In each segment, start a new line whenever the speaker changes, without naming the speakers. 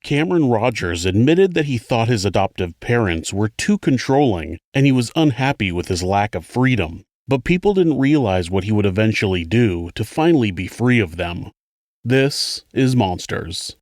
Cameron Rogers admitted that he thought his adoptive parents were too controlling and he was unhappy with his lack of freedom, but people didn't realize what he would eventually do to finally be free of them. This is Monsters.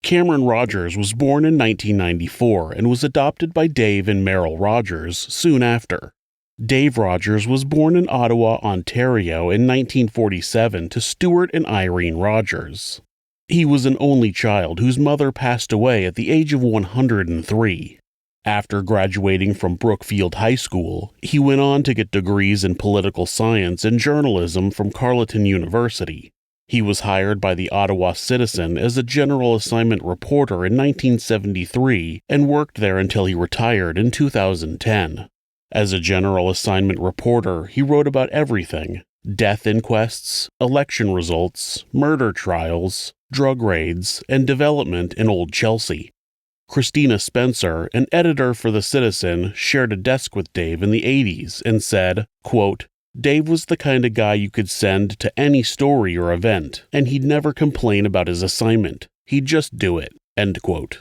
Cameron Rogers was born in 1994 and was adopted by Dave and Meryl Rogers soon after. Dave Rogers was born in Ottawa, Ontario in 1947 to Stuart and Irene Rogers. He was an only child whose mother passed away at the age of 103. After graduating from Brookfield High School, he went on to get degrees in political science and journalism from Carleton University. He was hired by the Ottawa Citizen as a general assignment reporter in 1973 and worked there until he retired in 2010. As a general assignment reporter, he wrote about everything: death inquests, election results, murder trials, drug raids, and development in Old Chelsea. Christina Spencer, an editor for The Citizen, shared a desk with Dave in the 80s and said, quote, "Dave was the kind of guy you could send to any story or event, and he'd never complain about his assignment. He'd just do it." End quote.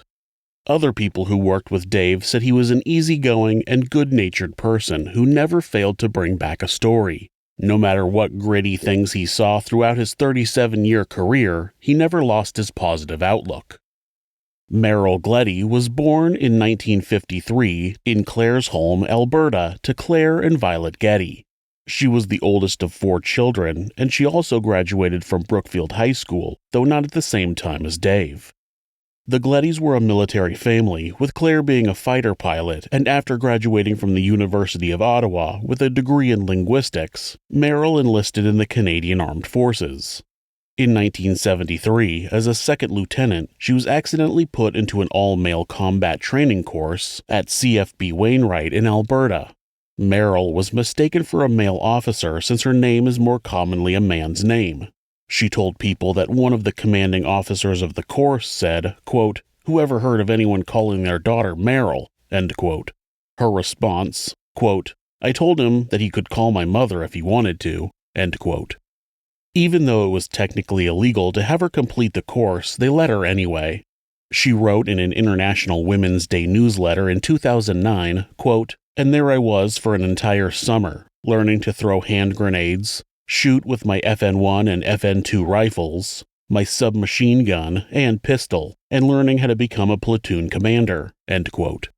Other people who worked with Dave said he was an easygoing and good-natured person who never failed to bring back a story. No matter what gritty things he saw throughout his 37-year career, he never lost his positive outlook. Meryl Gleddy was born in 1953 in Claresholm, Alberta, to Claire and Violet Getty. She was the oldest of 4 children, and she also graduated from Brookfield High School, though not at the same time as Dave. The Gleddys were a military family, with Claire being a fighter pilot, and after graduating from the University of Ottawa with a degree in linguistics, Meryl enlisted in the Canadian Armed Forces. In 1973, as a second lieutenant, she was accidentally put into an all-male combat training course at CFB Wainwright in Alberta. Meryl was mistaken for a male officer since her name is more commonly a man's name. She told people that one of the commanding officers of the course said, quote, "Who ever heard of anyone calling their daughter Meryl?" End quote. Her response, quote, "I told him that he could call my mother if he wanted to." End quote. Even though it was technically illegal to have her complete the course, they let her anyway. She wrote in an International Women's Day newsletter in 2009, quote, "And there I was for an entire summer, learning to throw hand grenades, shoot with my FN-1 and FN-2 rifles, my submachine gun and pistol, and learning how to become a platoon commander." End quote.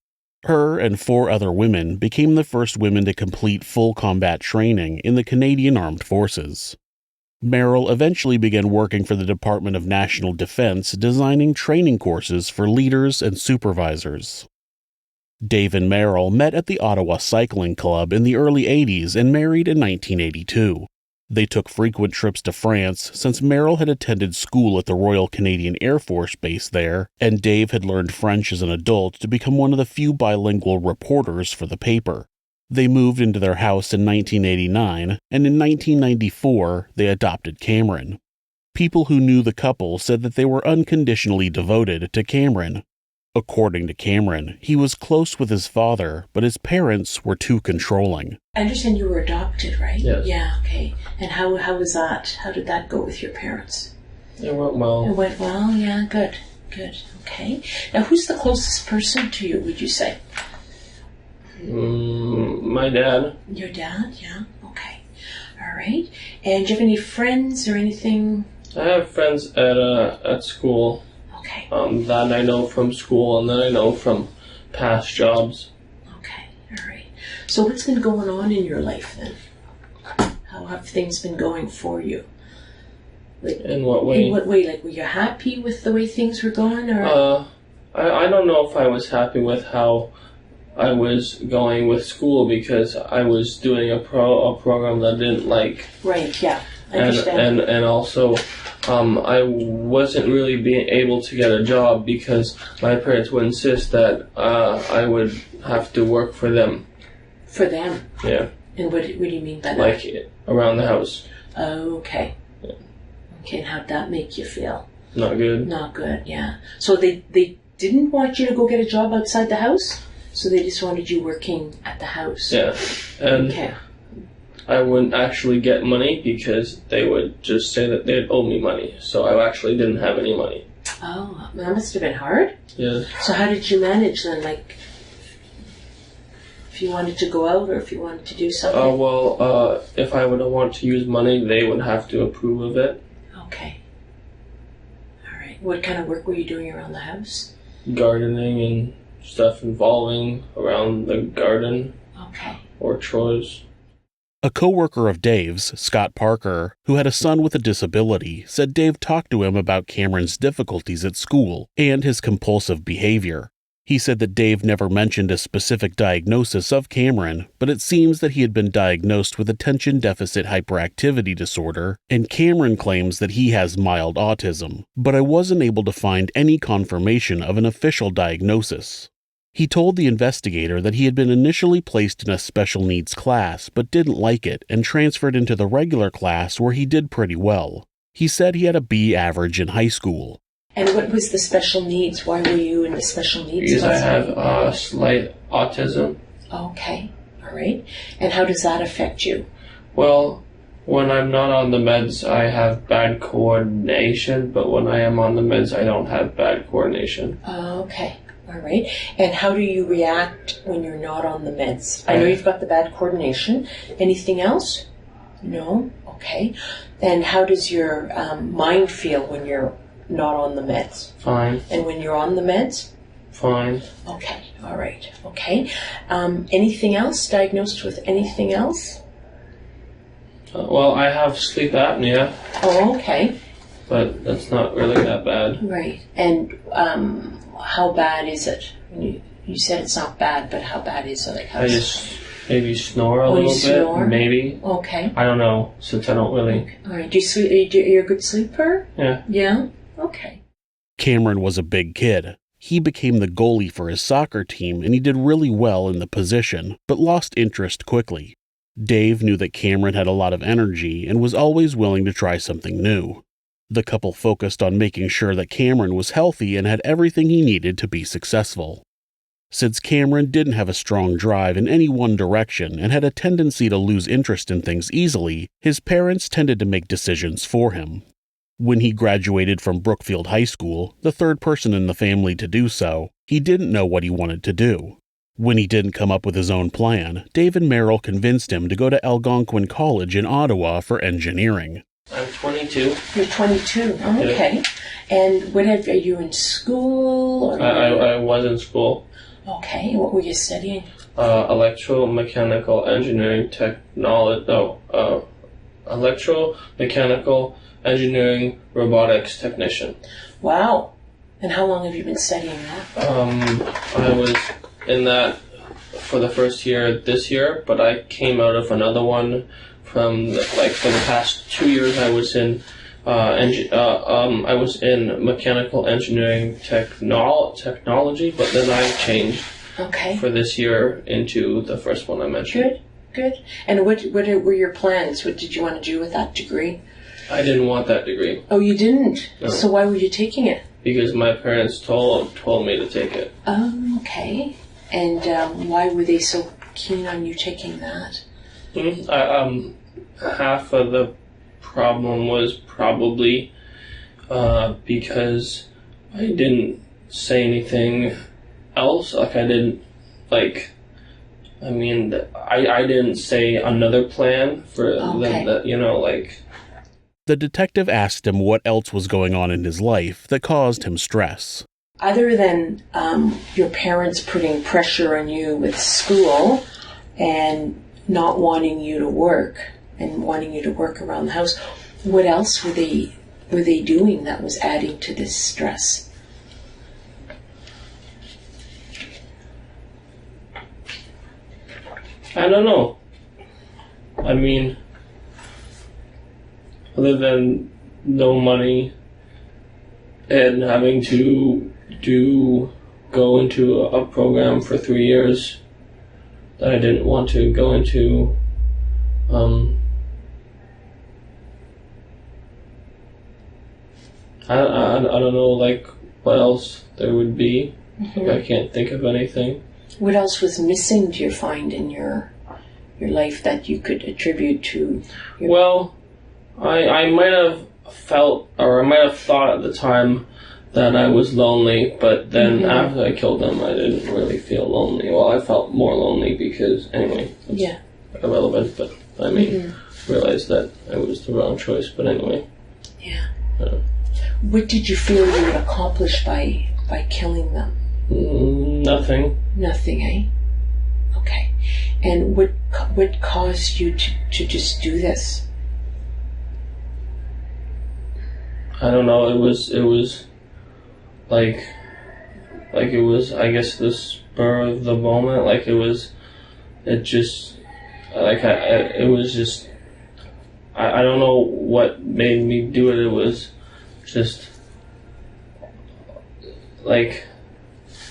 Her and 4 other women became the first women to complete full combat training in the Canadian Armed Forces. Meryl eventually began working for the Department of National Defense, designing training courses for leaders and supervisors. Dave and Meryl met at the Ottawa Cycling Club in the early 80s and married in 1982. They took frequent trips to France since Meryl had attended school at the Royal Canadian Air Force Base there, and Dave had learned French as an adult to become one of the few bilingual reporters for the paper. They moved into their house in 1989, and in 1994, they adopted Cameron. People who knew the couple said that they were unconditionally devoted to Cameron. According to Cameron, he was close with his father, but his parents were too controlling.
I understand you were adopted, right?
Yes.
Yeah, okay. And how was that? How did that go with your parents?
It went well.
It went well, yeah, good, okay. Now, who's the closest person to you, would you say?
My dad.
Your dad, yeah, okay. All right. And do you have any friends or anything?
I have friends at school.
Okay.
That I know from school and that I know from past jobs.
Okay, all right. So what's been going on in your life then? How have things been going for you? Like,
in what way?
In what way? Like, were you happy with the way things were going, or?
I don't know if I was happy with how I was going with school because I was doing a program that I didn't like.
Right, yeah, I understand.
And also, I wasn't really being able to get a job because my parents would insist that I would have to work for them.
For them?
Yeah.
And what do you mean by that?
Like, around the house.
Oh, okay.
Yeah.
Okay, and how'd that make you feel?
Not good.
Not good, yeah. So they didn't want you to go get a job outside the house? So they just wanted you working at the house.
Yeah, and
Okay.
I wouldn't actually get money because they would just say that they'd owe me money. So I actually didn't have any money.
Oh, that must have been hard.
Yeah.
So how did you manage then? Like, if you wanted to go out or if you wanted to do something?
If I would want to use money, they would have to approve of it.
Okay. All right. What kind of work were you doing around the house?
Gardening and stuff involving around the garden.
Okay.
Or chores.
A co-worker of Dave's, Scott Parker, who had a son with a disability, said Dave talked to him about Cameron's difficulties at school and his compulsive behavior. He said that Dave never mentioned a specific diagnosis of Cameron, but it seems that he had been diagnosed with attention deficit hyperactivity disorder, and Cameron claims that he has mild autism, but I wasn't able to find any confirmation of an official diagnosis. He told the investigator that he had been initially placed in a special needs class but didn't like it and transferred into the regular class where he did pretty well. He said he had a B average in high school.
And what was the special needs? Why were you in the special needs
Because
class?
I have slight autism.
Okay. All right. And how does that affect you?
Well, when I'm not on the meds, I have bad coordination, but when I am on the meds, I don't have bad coordination.
Okay. All right. And how do you react when you're not on the meds? I know you've got the bad coordination. Anything else? No? Okay. And how does your mind feel when you're not on the meds?
Fine.
And when you're on the meds?
Fine.
Okay. All right. Okay. Anything else? Diagnosed with anything else?
Well, I have sleep apnea.
Oh, okay.
But that's not really that bad.
Right. And how bad is it? You said it's not bad, but how bad is it? Like,
I just maybe snore a little bit.
Snore?
Maybe.
Okay.
I don't know, since I don't really.
Okay. All right. Do you sleep? You're a good sleeper?
Yeah.
Yeah? Okay.
Cameron was a big kid. He became the goalie for his soccer team and he did really well in the position, but lost interest quickly. Dave knew that Cameron had a lot of energy and was always willing to try something new. The couple focused on making sure that Cameron was healthy and had everything he needed to be successful. Since Cameron didn't have a strong drive in any one direction and had a tendency to lose interest in things easily, his parents tended to make decisions for him. When he graduated from Brookfield High School, the third person in the family to do so, he didn't know what he wanted to do. When he didn't come up with his own plan, Dave and Meryl convinced him to go to Algonquin College in Ottawa for engineering.
I'm 22.
You're 22. Oh, okay.
Yeah.
And are you in school? Or
I was in school.
Okay. What were you studying?
Electromechanical engineering electromechanical engineering robotics technician.
Wow. And how long have you been studying that?
I was in that for the first year this year, but I came out of another one for the past 2 years. I was in mechanical engineering technology, but then I changed for this year into the first one I mentioned.
Good. And what were your plans? What did you want to do with that degree?
I didn't want that degree.
Oh, you didn't?
No.
So why were you taking it?
Because my parents told me to take it.
Okay. And why were they so keen on you taking that?
Half of the problem was probably because I didn't say anything else. I didn't say another plan for
The detective asked him what else was going on in his life that caused him stress.
Other than your parents putting pressure on you with school and not wanting you to work and wanting you to work around the house, what else were they doing that was adding to this stress?
I don't know. I mean, other than no money and having to go into a program for 3 years that I didn't want to go into, I don't know, what else there would be. I can't think of anything.
What else was missing, do you find, in your life that you could attribute to your...
Well, I might have felt, or I might have thought at the time that I was lonely, but then after I killed them, I didn't really feel lonely. Well, I felt more lonely because, anyway, that's irrelevant, but I realized that it was the wrong choice, but anyway.
Yeah. What did you feel you would accomplish by killing them?
Nothing.
Nothing, eh? Okay. And what caused you to just do this?
I don't know. It was like it was, I guess, the spur of the moment. Like it was just I don't know what made me do it. It was just like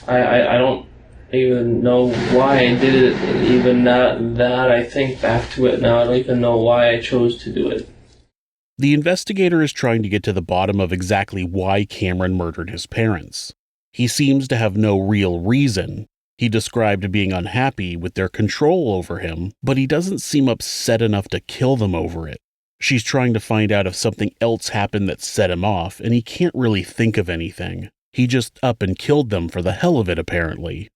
I don't even know why I did it. Even that I think back to it now, I don't even know why I chose to do it.
The investigator is trying to get to the bottom of exactly why Cameron murdered his parents. He seems to have no real reason. He described being unhappy with their control over him, but he doesn't seem upset enough to kill them over it. She's trying to find out if something else happened that set him off, and he can't really think of anything. He just up and killed them for the hell of it, apparently.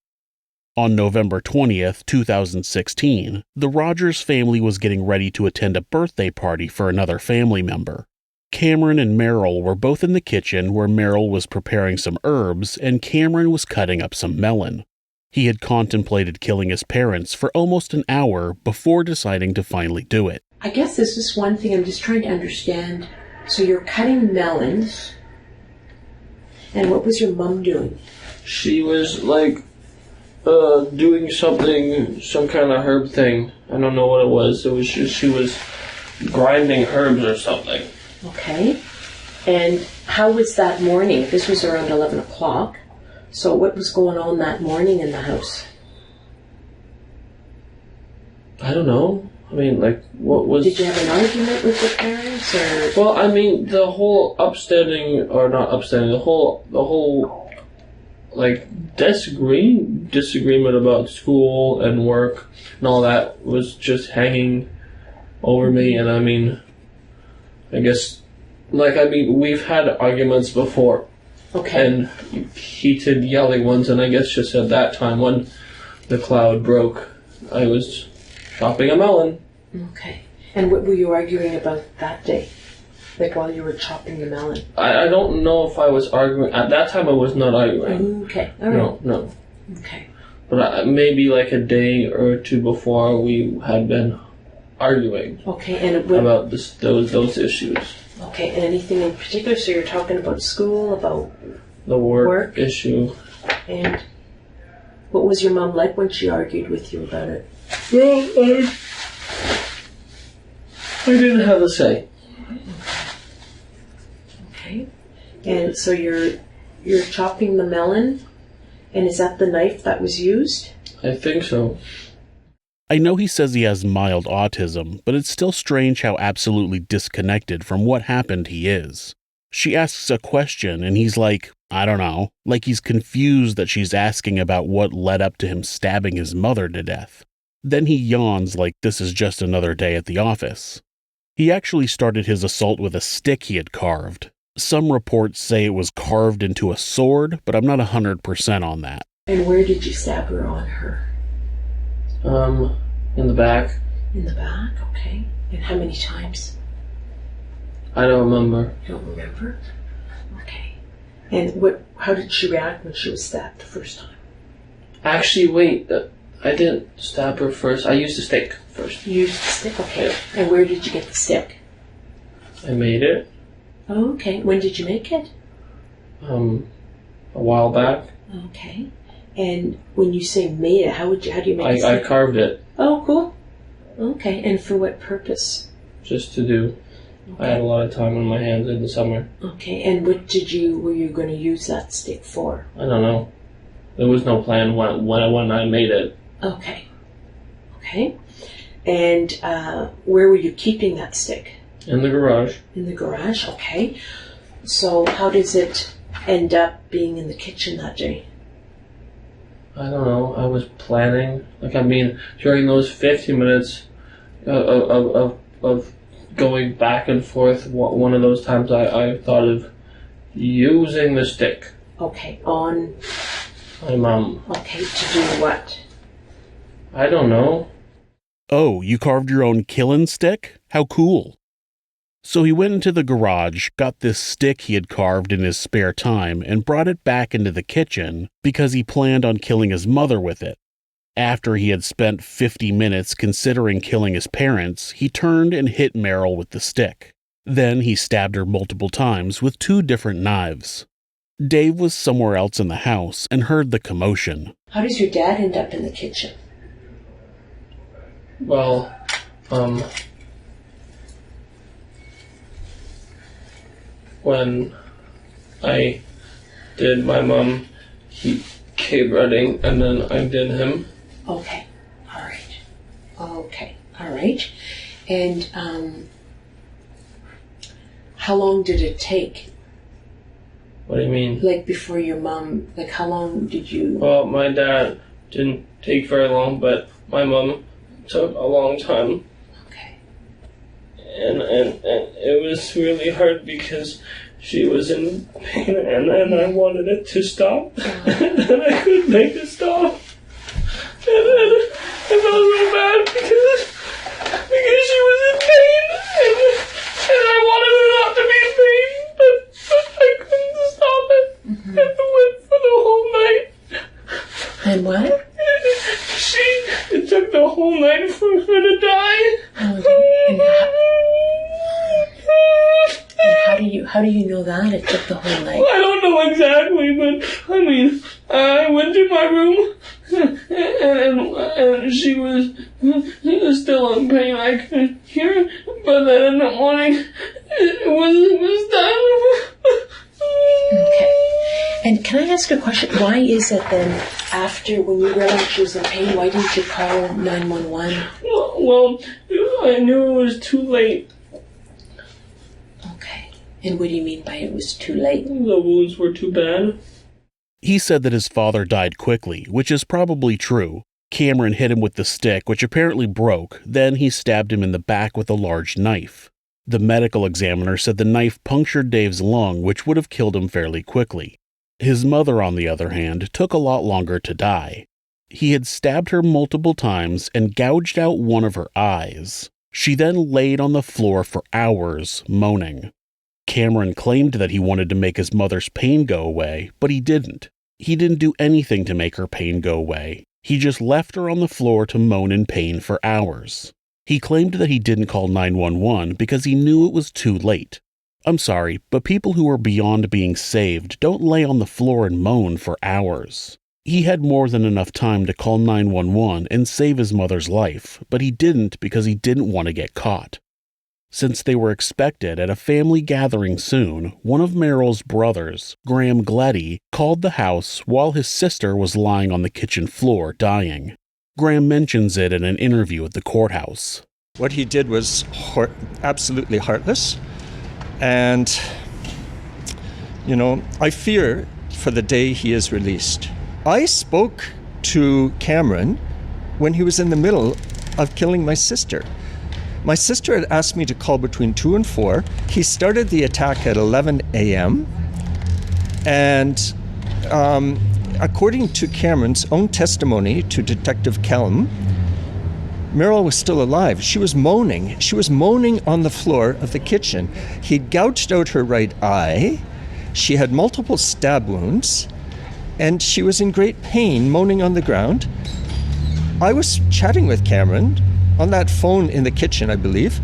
On November 20th, 2016, the Rogers family was getting ready to attend a birthday party for another family member. Cameron and Meryl were both in the kitchen where Meryl was preparing some herbs and Cameron was cutting up some melon. He had contemplated killing his parents for almost an hour before deciding to finally do it.
I guess this is one thing I'm just trying to understand. So you're cutting melons, and what was your mom doing?
She was doing something, some kind of herb thing. I don't know what it was. It was just, she was grinding herbs or something.
Okay. And how was that morning? This was around 11 o'clock. So what was going on that morning in the house?
I don't know. I mean, what was...
Did you have an argument with your parents, or...?
Well, I mean, the whole disagreement about school and work and all that was just hanging over me. And I mean, I guess, we've had arguments before.
Okay.
And heated, yelling ones, and I guess just at that time when the cloud broke, I was chopping a melon.
Okay. And what were you arguing about that day? While you were chopping the melon?
I don't know if I was arguing. At that time, I was not arguing.
Okay. All right.
No.
Okay.
But maybe a day or two before, we had been arguing.
Okay. And
about those issues.
Okay. And anything in particular? So you're talking about school, about
the work issue.
And what was your mom like when she argued with you about it?
Well, I didn't have a say.
Okay. And so you're chopping the melon, and is that the knife that was used?
I think so.
I know he says he has mild autism, but it's still strange how absolutely disconnected from what happened he is. She asks a question, and he's like, I don't know, like he's confused that she's asking about what led up to him stabbing his mother to death. Then he yawns like this is just another day at the office. He actually started his assault with a stick he had carved. Some reports say it was carved into a sword, but I'm not 100% on that.
And where did you stab her on her?
In the back.
In the back? Okay. And how many times?
I don't remember.
You don't remember? Okay. And how did she react when she was stabbed the first time?
Actually, wait. I didn't stab her first. I used the stick first.
You used the stick? Okay.
Yeah.
And where did you get the stick?
I made it.
Oh, okay. When did you make it?
A while back.
Okay. And when you say made it, how do you make it?
I carved it.
Oh, cool. Okay. And for what purpose?
Just to do. Okay. I had a lot of time on my hands in the summer.
Okay. And what were you going to use that stick for?
I don't know. There was no plan when I made it.
Okay. Okay. And where were you keeping that stick?
In the garage.
In the garage, okay. So how does it end up being in the kitchen that day?
I don't know, I was planning. During those 50 minutes of going back and forth, one of those times I thought of using the stick.
Okay, on
my mom.
Okay, to do what?
I don't know.
Oh, you carved your own killing stick? How cool. So he went into the garage, got this stick he had carved in his spare time, and brought it back into the kitchen because he planned on killing his mother with it. After he had spent 50 minutes considering killing his parents, he turned and hit Meryl with the stick. Then he stabbed her multiple times with 2 different knives. Dave was somewhere else in the house and heard the commotion.
How does your dad end up in the kitchen?
Well, when I did my mom, he came running and then I did him.
Okay, alright. And, how long did it take?
What do you mean?
Like before your mom, how long did you...
Well, my dad didn't take very long, but my mom took a long time.
Okay.
And it was really hard because she was in pain and I wanted it to stop. And I couldn't make it stop. And I felt so bad because she was in pain and I wanted her not to be in pain, but I couldn't stop it.
Mm-hmm.
I went for the whole night.
And what?
It took the whole night for her to die.
And how do you know that it took the whole night?
I don't know exactly, but I went to my room and she was still in pain. I could hear her, but then in the morning it was done.
Okay. And can I ask a question? Why is it then, after, when you realized she was in pain, why didn't you call 911?
Well, I knew it was too late.
Okay. And what do you mean by it was too late?
The wounds were too bad.
He said that his father died quickly, which is probably true. Cameron hit him with the stick, which apparently broke. Then he stabbed him in the back with a large knife. The medical examiner said the knife punctured Dave's lung, which would have killed him fairly quickly. His mother, on the other hand, took a lot longer to die. He had stabbed her multiple times and gouged out one of her eyes. She then laid on the floor for hours, moaning. Cameron claimed that he wanted to make his mother's pain go away, but he didn't. He didn't do anything to make her pain go away. He just left her on the floor to moan in pain for hours. He claimed that he didn't call 911 because he knew it was too late. I'm sorry, but people who are beyond being saved don't lay on the floor and moan for hours. He had more than enough time to call 911 and save his mother's life, but he didn't because he didn't want to get caught. Since they were expected at a family gathering soon, one of Meryl's brothers, Meryl Gleddy, called the house while his sister was lying on the kitchen floor dying. Graham mentions it in an interview at the courthouse.
What he did was absolutely heartless. And, I fear for the day he is released. I spoke to Cameron when he was in the middle of killing my sister. My sister had asked me to call between 2 and 4. He started the attack at 11 a.m. And according to Cameron's own testimony to Detective Kellum, Meryl was still alive. She was moaning. She was moaning on the floor of the kitchen. He'd gouged out her right eye. She had multiple stab wounds. And she was in great pain, moaning on the ground. I was chatting with Cameron on that phone in the kitchen, I believe,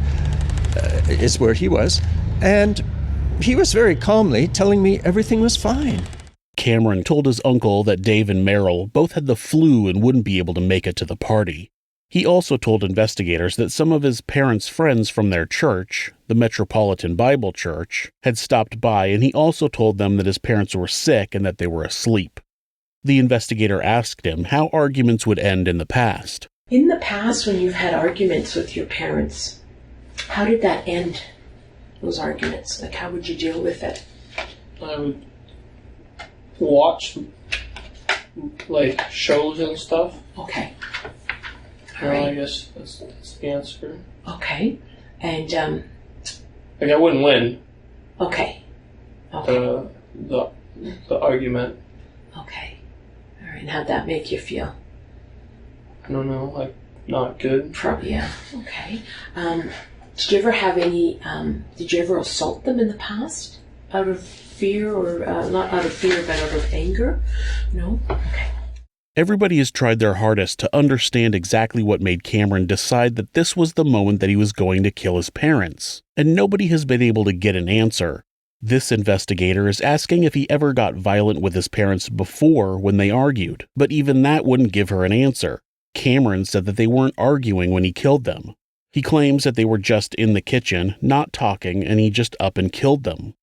is where he was. And he was very calmly telling me everything was fine.
Cameron told his uncle that Dave and Meryl both had the flu and wouldn't be able to make it to the party. He also told investigators that some of his parents' friends from their church, the Metropolitan Bible Church, had stopped by, and he also told them that his parents were sick and that they were asleep. The investigator asked him how arguments would end in the past.
In the past, when you've had arguments with your parents, how did that end, those arguments? How would you deal with it?
I would watch like shows and stuff.
Okay. All
Well,
right.
I guess that's the answer.
Okay. And,
Like I wouldn't win
okay. Okay.
the argument.
Okay. All right. And how'd that make you feel?
I don't know, like not good.
Probably, yeah. Okay. Did you ever have any, did you ever assault them in the past? Out of fear or, not out of fear, but out of anger? No? Okay.
Everybody has tried their hardest to understand exactly what made Cameron decide that this was the moment that he was going to kill his parents, and nobody has been able to get an answer. This investigator is asking if he ever got violent with his parents before when they argued, but even that wouldn't give her an answer. Cameron said that they weren't arguing when he killed them. He claims that they were just in the kitchen, not talking, and he just up and killed them.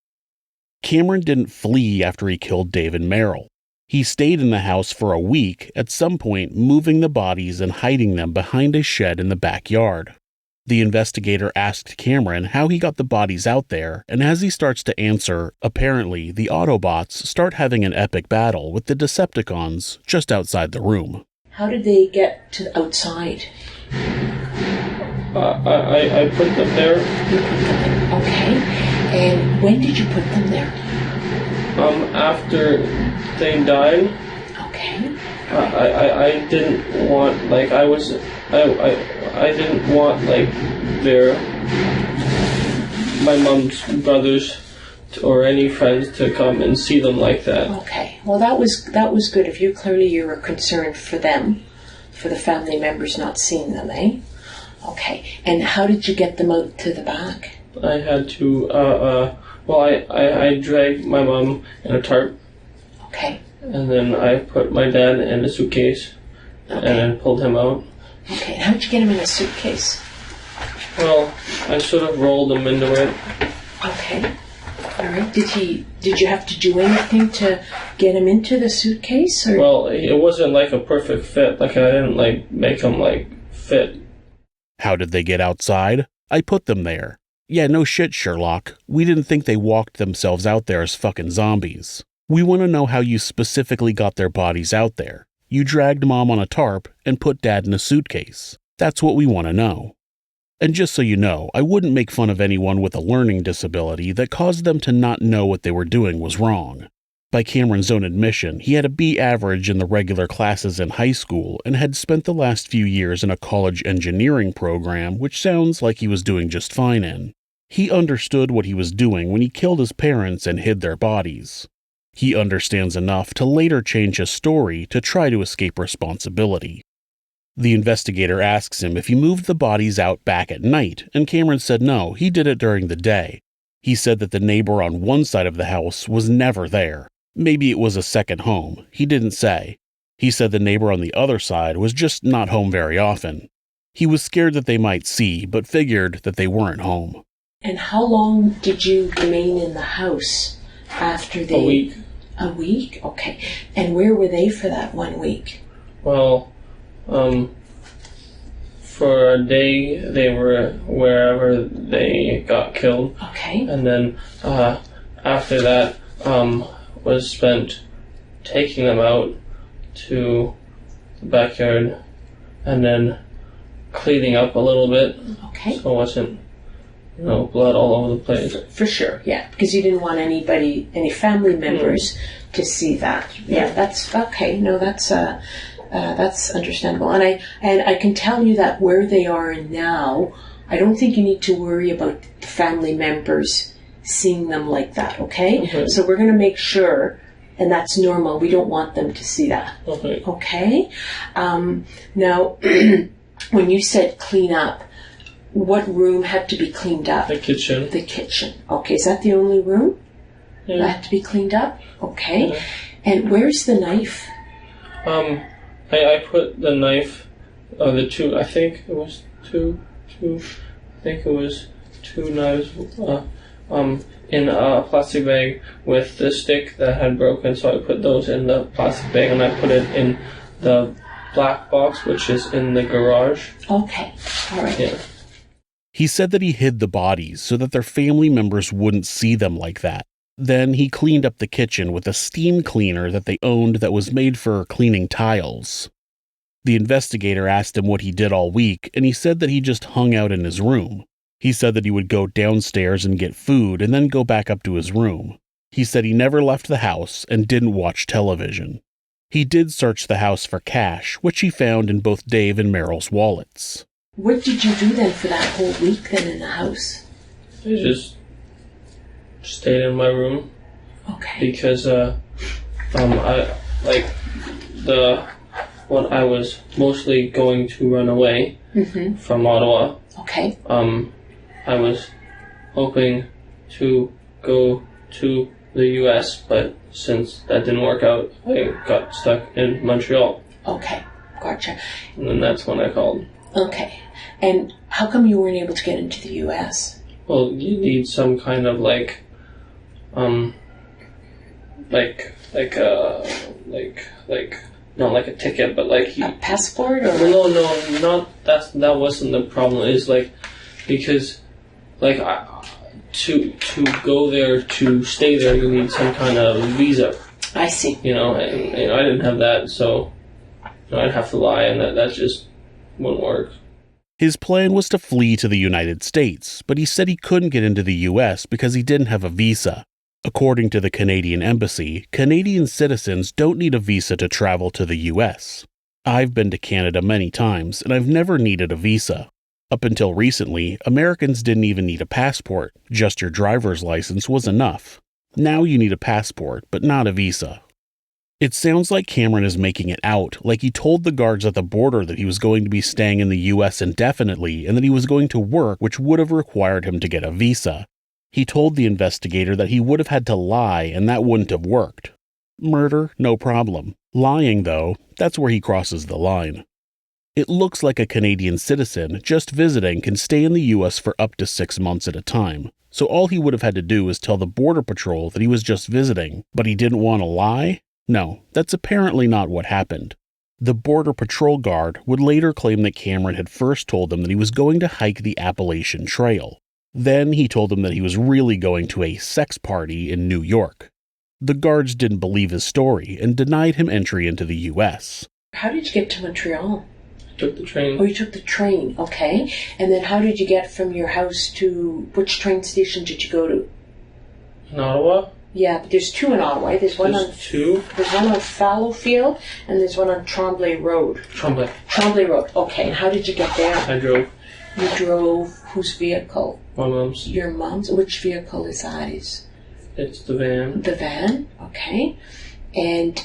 Cameron didn't flee after he killed Dave and Meryl. He stayed in the house for a week, at some point moving the bodies and hiding them behind a shed in the backyard. The investigator asked Cameron how he got the bodies out there, and as he starts to answer, apparently the Autobots start having an epic battle with the Decepticons just outside the room.
How did they get to the outside?
I put them there.
Okay. And when did you put them there?
After they died.
Okay.
I didn't want, like, I didn't want, like, my mom's brothers or any friends to come and see them like that.
Okay. Well, that was good of you. Clearly you were concerned for them, for the family members not seeing them, eh? Okay. And how did you get them out to the back?
I had to, I dragged my mom in a tarp.
Okay.
And then I put my dad in a suitcase.
Okay.
And then pulled him out.
Okay. And how did you get him in a suitcase?
Well, I sort of rolled him into it.
Okay. All right. Did you have to do anything to get him into the suitcase? Or?
Well, it wasn't like a perfect fit. Like, I didn't, like, make him, like, fit.
How did they get outside? I put them there. Yeah, no shit, Sherlock. We didn't think they walked themselves out there as fucking zombies. We want to know how you specifically got their bodies out there. You dragged Mom on a tarp and put Dad in a suitcase. That's what we want to know. And just so you know, I wouldn't make fun of anyone with a learning disability that caused them to not know what they were doing was wrong. By Cameron's own admission, he had a B average in the regular classes in high school and had spent the last few years in a college engineering program, which sounds like he was doing just fine in. He understood what he was doing when he killed his parents and hid their bodies. He understands enough to later change his story to try to escape responsibility. The investigator asks him if he moved the bodies out back at night, and Cameron said no, he did it during the day. He said that the neighbor on one side of the house was never there. Maybe it was a second home. He didn't say. He said the neighbor on the other side was just not home very often. He was scared that they might see, but figured that they weren't home.
And how long did you remain in the house after they...
A week.
A week? Okay. And where were they for that 1 week?
Well, for a day they were wherever they got killed.
Okay.
And then after that was spent taking them out to the backyard and then cleaning up a little bit.
Okay.
So it wasn't, blood all over the place.
For sure, yeah. Because you didn't want any family members to see that. Yeah, that's okay. No, that's understandable. And I can tell you that where they are now, I don't think you need to worry about the family members seeing them like that, okay?
Okay.
So we're going to make sure, and that's normal, we don't want them to see that.
Okay.
Okay? Now, when you said clean up, what room had to be cleaned up?
The kitchen.
The kitchen. Okay, is that the only room that had to be cleaned up? Okay.
Yeah.
And where's the knife?
I put the knife, I think it was two knives, in a plastic bag with the stick that had broken, so I put those in the plastic bag and I put it in the black box, which is in the garage.
Okay, all right.
Yeah.
He said that he hid the bodies so that their family members wouldn't see them like that. Then he cleaned up the kitchen with a steam cleaner that they owned that was made for cleaning tiles. The investigator asked him what he did all week, and he said that he just hung out in his room. He said that he would go downstairs and get food and then go back up to his room. He said he never left the house and didn't watch television. He did search the house for cash, which he found in both Dave and Meryl's wallets.
What did you do then for that whole week then in the house?
I just stayed in my room.
Okay.
Because when I was mostly going to run away from Ottawa.
Okay.
I was hoping to go to the U.S., but since that didn't work out, I got stuck in Montreal.
Okay, gotcha.
And then that's when I called.
Okay. And how come you weren't able to get into the U.S.?
Well, you need some kind of not like a ticket, but like
a passport or
no, not that wasn't the problem. It's because to go there, to stay there, you need some kind of visa.
I see.
And I didn't have that, so I'd have to lie, and that just wouldn't work.
His plan was to flee to the United States, but he said he couldn't get into the U.S. because he didn't have a visa. According to the Canadian Embassy, Canadian citizens don't need a visa to travel to the U.S. I've been to Canada many times, and I've never needed a visa. Up until recently, Americans didn't even need a passport. Just your driver's license was enough. Now you need a passport, but not a visa. It sounds like Cameron is making it out, like he told the guards at the border that he was going to be staying in the U.S. indefinitely and that he was going to work, which would have required him to get a visa. He told the investigator that he would have had to lie and that wouldn't have worked. Murder, no problem. Lying, though, that's where he crosses the line. It looks like a Canadian citizen just visiting can stay in the U.S. for up to 6 months at a time, so all he would have had to do is tell the Border Patrol that he was just visiting, but he didn't want to lie? No, that's apparently not what happened. The Border Patrol guard would later claim that Cameron had first told him that he was going to hike the Appalachian Trail. Then he told him that he was really going to a sex party in New York. The guards didn't believe his story and denied him entry into the U.S.
How did you get to Montreal?
Took the train.
Oh, you took the train, okay. And then how did you get from your house to, which train station did you go to?
In Ottawa?
Yeah, but there's two in Ottawa. There's one on Fallowfield, and there's one on Tremblay Road. Tremblay Road, okay. And how did you get there?
I drove.
You drove whose vehicle?
My mom's.
Your mom's? Which vehicle is that?
It's the van.
The van, okay. And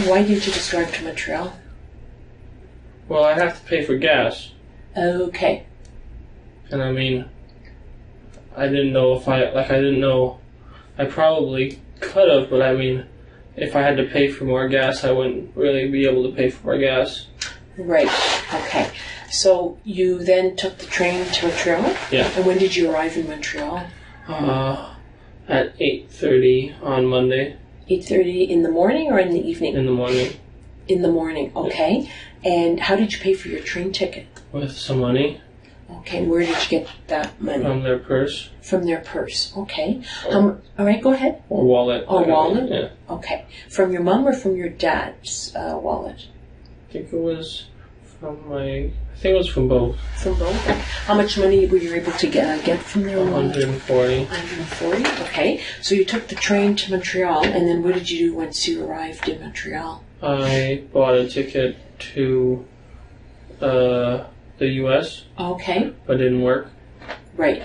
why did you just drive to Montreal?
Well, I have to pay for gas.
Okay.
And I mean, I didn't know I probably could have, but I mean, if I had to pay for more gas, I wouldn't really be able to pay for more gas.
Right, okay. So you then took the train to Montreal?
Yeah.
And when did you arrive in Montreal?
At 8:30 on Monday.
8:30 in the morning or in the evening?
In the morning.
In the morning, okay. Yeah. And how did you pay for your train ticket?
With some money.
Okay, where did you get that money?
From their purse.
From their purse, okay. All right, go ahead.
Or wallet.
Or wallet?
Yeah.
Okay. From your mom or from your dad's wallet?
I think it was from both.
From both? How much money were you able to get from their wallet?
140.
140, okay. So you took the train to Montreal, and then what did you do once you arrived in Montreal?
I bought a ticket to the U.S.
Okay.
But it didn't work.
Right.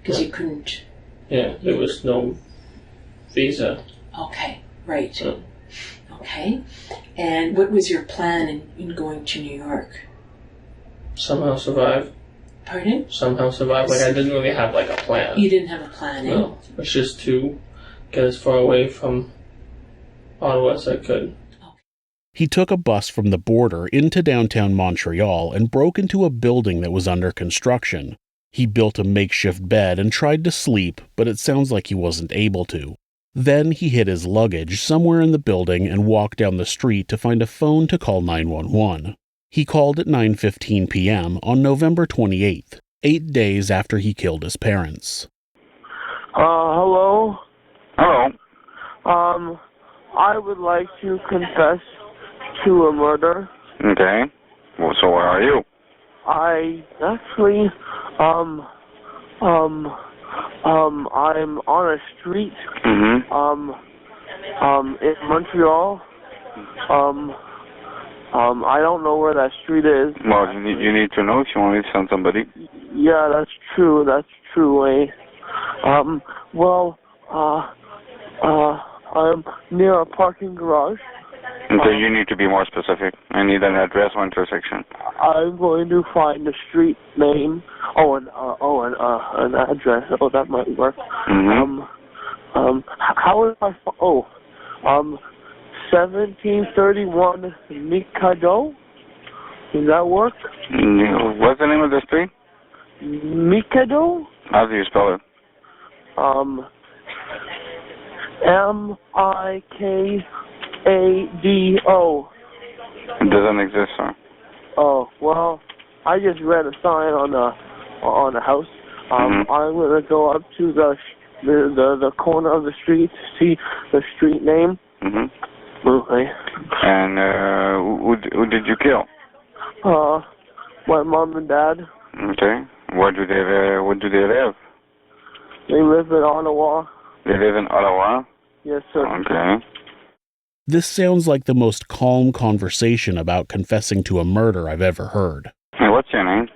Because you couldn't...
Yeah, there was no visa.
Okay, right.
Yeah.
Okay. And what was your plan in going to New York?
Somehow survive.
Pardon?
Somehow survive. I didn't really have a plan.
You didn't have a plan, eh?
No. It's just to get as far away from Ottawa as I could.
He took a bus from the border into downtown Montreal and broke into a building that was under construction. He built a makeshift bed and tried to sleep, but it sounds like he wasn't able to. Then he hid his luggage somewhere in the building and walked down the street to find a phone to call 911. He called at 9:15 p.m. on November 28th, 8 days after he killed his parents.
Hello?
Hello.
I would like to confess to a murder.
Okay. Well, so where are you?
I actually, I'm on a street,
Mm-hmm.
in Montreal. I don't know where that street is.
Well, you need to know if you want me to send somebody.
Yeah, that's true, eh? I'm near a parking garage.
Okay, you need to be more specific. I need an address or intersection.
I'm going to find the street name. An address. Oh, that might work.
Mm-hmm.
How is my 1731 Mikado? Does that work?
What's the name of the street?
Mikado?
How do you spell it?
Mikado.
It doesn't exist, sir.
Oh, well, I just read a sign on the house.
Mm-hmm.
I'm gonna go up to the corner of the street to see the street name.
Mm-hmm.
Okay.
And who did you kill?
My mom and dad.
Okay. Where do they live?
They live in Ottawa.
They live in Ottawa?
Yes, sir.
Okay.
This sounds like the most calm conversation about confessing to a murder I've ever heard.
Hey, what's your name?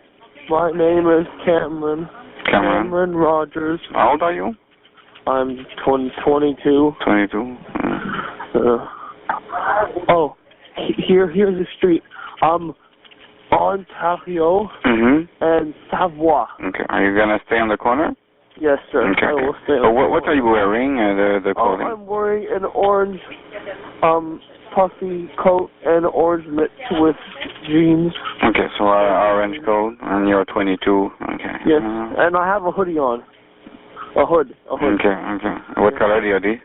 My name is Cameron.
Cameron?
Cameron Rogers.
How old are you?
I'm 22.
22.
Here's the street. Ontario
Mm-hmm.
and Savoie.
Okay. Are you gonna stay on the corner?
Yes, sir.
Okay.
I will stay.
So what are you wearing? The clothing?
I'm wearing an orange, puffy coat and orange mitts with jeans.
Okay. So orange coat, and you're 22. Okay.
Yes, and I have a hoodie on. A hood.
Okay. What color do you do?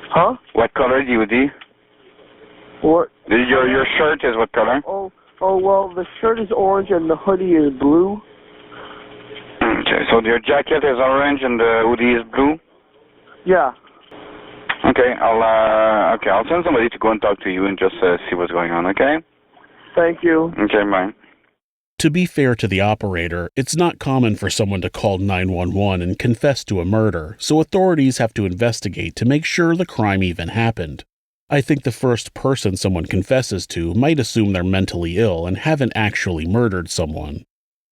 Huh?
What color do you do?
What?
Your shirt is what color?
Oh, well, the shirt is orange and the hoodie is blue.
Okay, so your jacket is orange and the hoodie is blue?
Yeah.
Okay, I'll send somebody to go and talk to you and just see what's going on, okay?
Thank you.
Okay, bye.
To be fair to the operator, it's not common for someone to call 911 and confess to a murder, so authorities have to investigate to make sure the crime even happened. I think the first person someone confesses to might assume they're mentally ill and haven't actually murdered someone.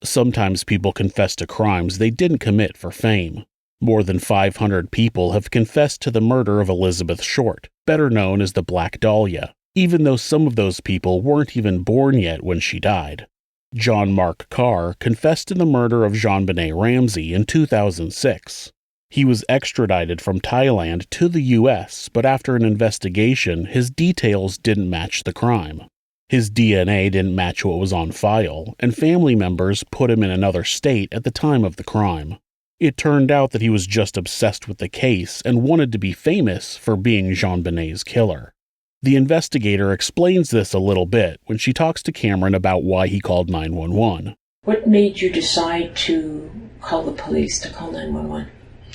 Sometimes people confess to crimes they didn't commit for fame. More than 500 people have confessed to the murder of Elizabeth Short, better known as the Black Dahlia, even though some of those people weren't even born yet when she died. John Mark Carr confessed to the murder of JonBenet Ramsey in 2006. He was extradited from Thailand to the U.S., but after an investigation, his details didn't match the crime. His DNA didn't match what was on file, and family members put him in another state at the time of the crime. It turned out that he was just obsessed with the case and wanted to be famous for being JonBenet's killer. The investigator explains this a little bit when she talks to Cameron about why he called 911.
What made you decide to call the police, to call 911?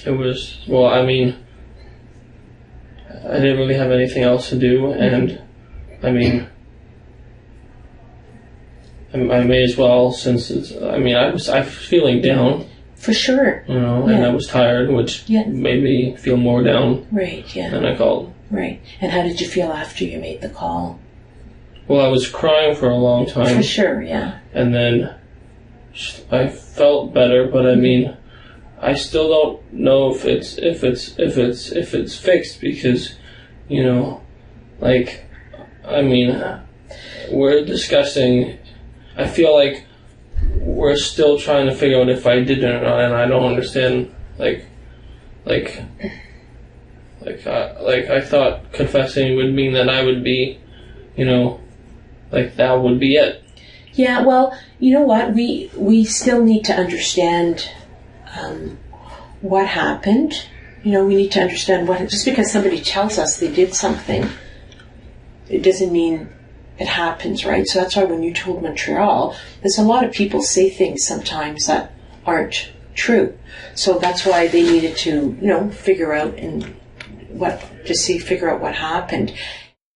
It was, well, I mean, I didn't really have anything else to do, and, I mean, I may as well, since it's, I mean, I was feeling down.
For sure.
You know, and I was tired, which made me feel more down.
Right, yeah.
And I called.
Right. And how did you feel after you made the call?
Well, I was crying for a long time.
For sure, yeah.
And then I felt better, but I mean, I still don't know if it's fixed because, you know, like, I mean, we're discussing. I feel like we're still trying to figure out if I did it or not, and I don't understand. I thought confessing would mean that I would be, you know, like that would be it.
Yeah, well, you know what? We still need to understand what happened. You know, we need to understand what. Just because somebody tells us they did something, it doesn't mean it happens, right? So that's why when you told Montreal, there's a lot of people say things sometimes that aren't true. So that's why they needed to, figure out what happened.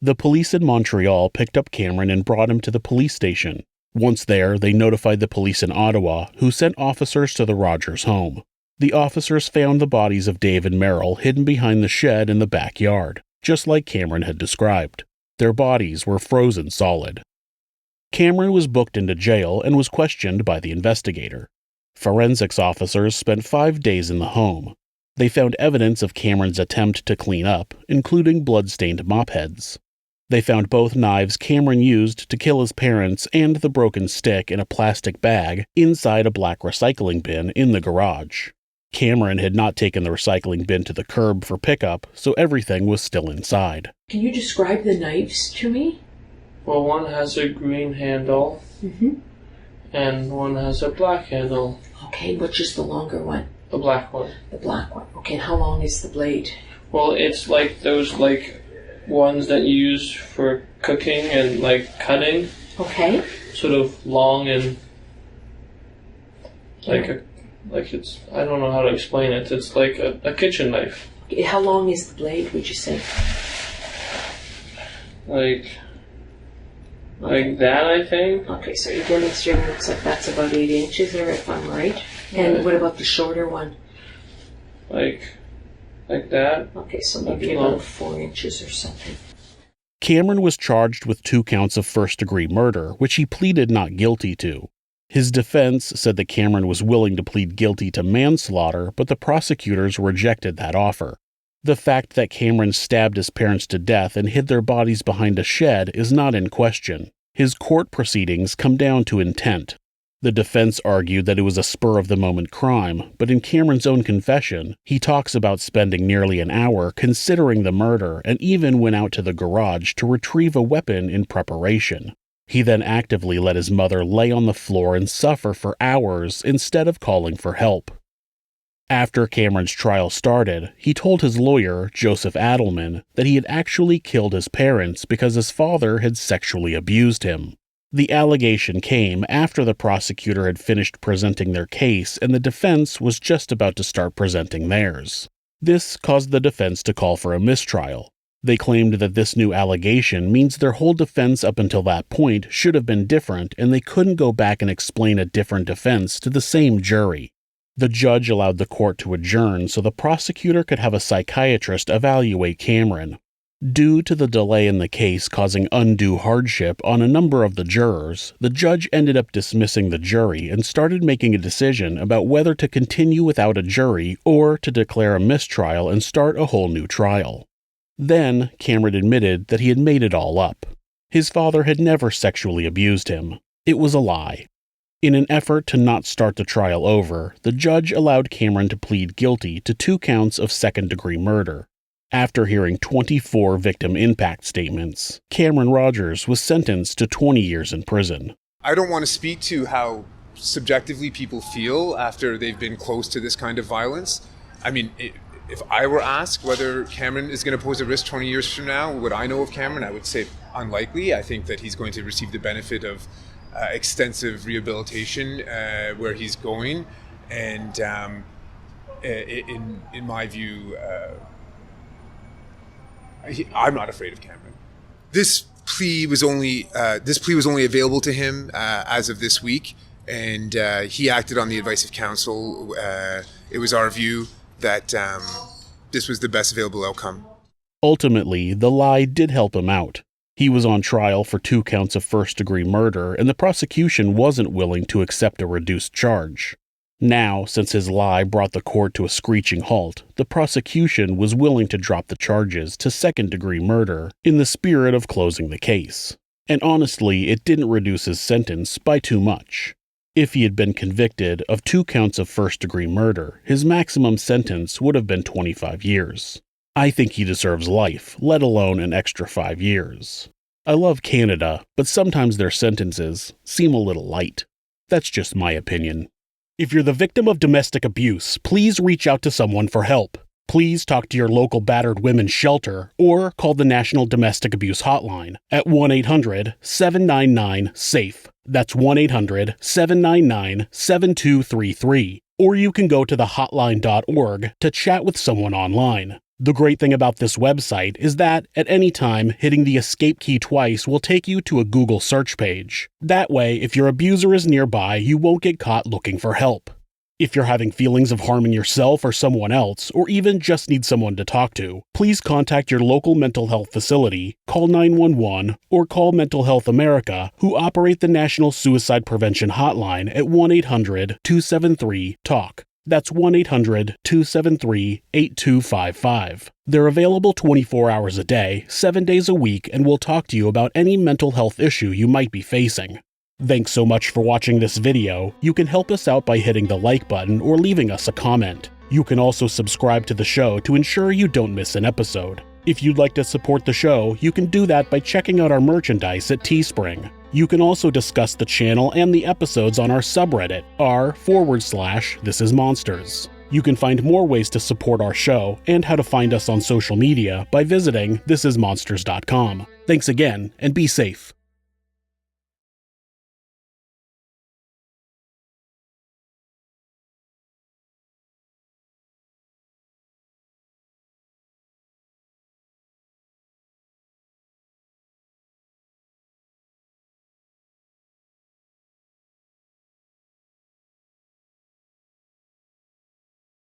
The police in Montreal picked up Cameron and brought him to the police station. Once there, they notified the police in Ottawa, who sent officers to the Rogers home. The officers found the bodies of Dave and Meryl hidden behind the shed in the backyard, just like Cameron had described. Their bodies were frozen solid. Cameron was booked into jail and was questioned by the investigator. Forensics officers spent 5 days in the home. They found evidence of Cameron's attempt to clean up, including blood-stained mop heads. They found both knives Cameron used to kill his parents and the broken stick in a plastic bag inside a black recycling bin in the garage. Cameron had not taken the recycling bin to the curb for pickup, so everything was still inside.
Can you describe the knives to me?
Well, one has a green handle, and one has a black handle.
Okay, which is the longer one?
The black one.
The black one. Okay, and how long is the blade?
Well, it's like those ones that you use for cooking and cutting.
Okay.
Sort of long and it's, I don't know how to explain it. It's like a kitchen knife.
How long is the blade, would you say?
Like that, I think.
Okay, so you're demonstrating looks like that's about 8 inches there, if I'm right. And what about the shorter one?
Like that.
Okay, so maybe about 4 inches or something.
Cameron was charged with 2 counts of first-degree murder, which he pleaded not guilty to. His defense said that Cameron was willing to plead guilty to manslaughter, but the prosecutors rejected that offer. The fact that Cameron stabbed his parents to death and hid their bodies behind a shed is not in question. His court proceedings come down to intent. The defense argued that it was a spur-of-the-moment crime, but in Cameron's own confession, he talks about spending nearly an hour considering the murder and even went out to the garage to retrieve a weapon in preparation. He then actively let his mother lay on the floor and suffer for hours instead of calling for help. After Cameron's trial started, he told his lawyer, Joseph Adelman, that he had actually killed his parents because his father had sexually abused him. The allegation came after the prosecutor had finished presenting their case and the defense was just about to start presenting theirs. This caused the defense to call for a mistrial. They claimed that this new allegation means their whole defense up until that point should have been different and they couldn't go back and explain a different defense to the same jury. The judge allowed the court to adjourn so the prosecutor could have a psychiatrist evaluate Cameron. Due to the delay in the case causing undue hardship on a number of the jurors, the judge ended up dismissing the jury and started making a decision about whether to continue without a jury or to declare a mistrial and start a whole new trial. Then, Cameron admitted that he had made it all up. His father had never sexually abused him. It was a lie. In an effort to not start the trial over, the judge allowed Cameron to plead guilty to 2 counts of second-degree murder. After hearing 24 victim impact statements, Cameron Rogers was sentenced to 20 years in prison.
I don't want to speak to how subjectively people feel after they've been close to this kind of violence. I mean, if I were asked whether Cameron is going to pose a risk 20 years from now, what I know of Cameron, I would say unlikely. I think that he's going to receive the benefit of extensive rehabilitation where he's going. And in my view, I'm not afraid of Cameron. This plea was only available to him as of this week, and he acted on the advice of counsel. It was our view that this was the best available outcome.
Ultimately, the lie did help him out. He was on trial for 2 counts of first-degree murder, and the prosecution wasn't willing to accept a reduced charge. Now, since his lie brought the court to a screeching halt, the prosecution was willing to drop the charges to second-degree murder in the spirit of closing the case. And honestly, it didn't reduce his sentence by too much. If he had been convicted of 2 counts of first-degree murder, his maximum sentence would have been 25 years. I think he deserves life, let alone an extra 5 years. I love Canada, but sometimes their sentences seem a little light. That's just my opinion. If you're the victim of domestic abuse, please reach out to someone for help. Please talk to your local battered women's shelter or call the National Domestic Abuse Hotline at 1-800-799-SAFE. That's 1-800-799-7233. or you can go to the hotline.org to chat with someone online. The great thing about this website is that, at any time, hitting the escape key twice will take you to a Google search page. That way, if your abuser is nearby, you won't get caught looking for help. If you're having feelings of harming yourself or someone else, or even just need someone to talk to, please contact your local mental health facility, call 911, or call Mental Health America, who operate the National Suicide Prevention Hotline at 1-800-273-TALK. That's 1-800-273-8255. They're available 24 hours a day, 7 days a week, and will talk to you about any mental health issue you might be facing. Thanks so much for watching this video. You can help us out by hitting the like button or leaving us a comment. You can also subscribe to the show to ensure you don't miss an episode. If you'd like to support the show, you can do that by checking out our merchandise at Teespring. You can also discuss the channel and the episodes on our subreddit, r/thisismonsters. You can find more ways to support our show and how to find us on social media by visiting thisismonsters.com. Thanks again, and be safe.